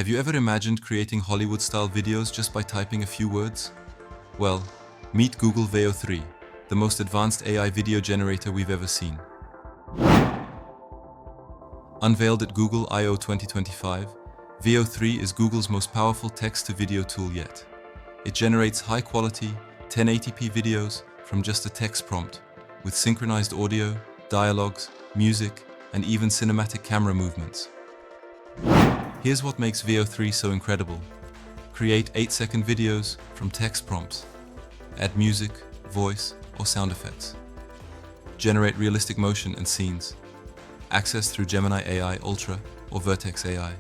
Have you ever imagined creating Hollywood-style videos just by typing a few words? Well, meet Google Veo 3, the most advanced AI video generator we've ever seen. Unveiled at Google I/O 2025, Veo 3 is Google's most powerful text-to-video tool yet. It generates high-quality, 1080p videos from just a text prompt, with synchronized audio, dialogues, music, and even cinematic camera movements. Here's what makes Veo 3 so incredible. Create 8-second videos from text prompts. Add music, voice, or sound effects. Generate realistic motion and scenes. Access through Gemini AI Ultra or Vertex AI.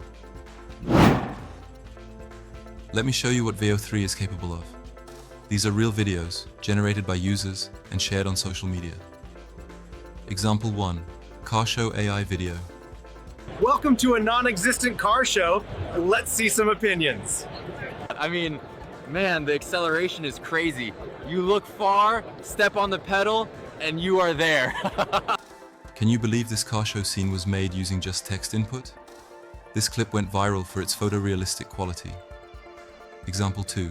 Let me show you what Veo 3 is capable of. These are real videos generated by users and shared on social media. Example 1. Car show AI video. Welcome to a non-existent car show. Let's see some opinions. I mean, man, the acceleration is crazy. You look far, step on the pedal, and you are there. Can you believe this car show scene was made using just text input? This clip went viral for its photorealistic quality. Example 2.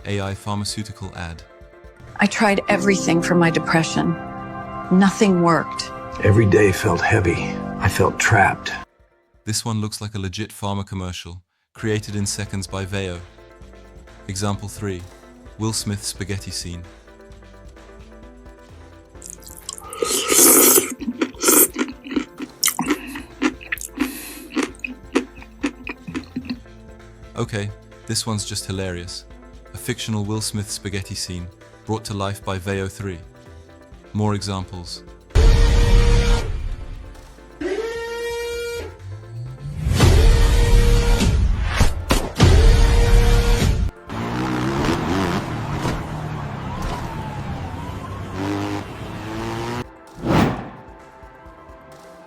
AI pharmaceutical ad. I tried everything for my depression. Nothing worked. Every day felt heavy. I felt trapped. This one looks like a legit pharma commercial, created in seconds by Veo. Example 3. Will Smith spaghetti scene. Okay, this one's just hilarious. A fictional Will Smith spaghetti scene, brought to life by Veo 3. More examples.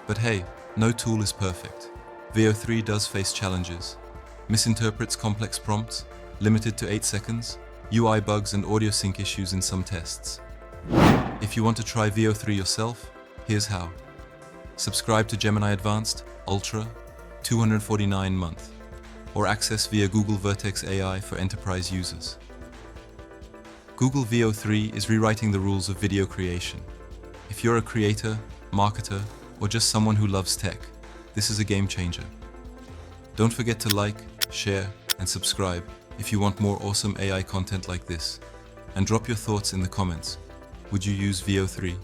But hey, no tool is perfect. Veo 3 does face challenges. Misinterprets complex prompts, limited to 8 seconds, UI bugs and audio sync issues in some tests. If you want to try Veo 3 yourself, here's how. Subscribe to Gemini Advanced, Ultra, $249 a month, or access via Google Vertex AI for enterprise users. Google Veo 3 is rewriting the rules of video creation. If you're a creator, marketer, or just someone who loves tech, this is a game changer. Don't forget to like, share, and subscribe if you want more awesome AI content like this. And drop your thoughts in the comments. Would you use Veo 3?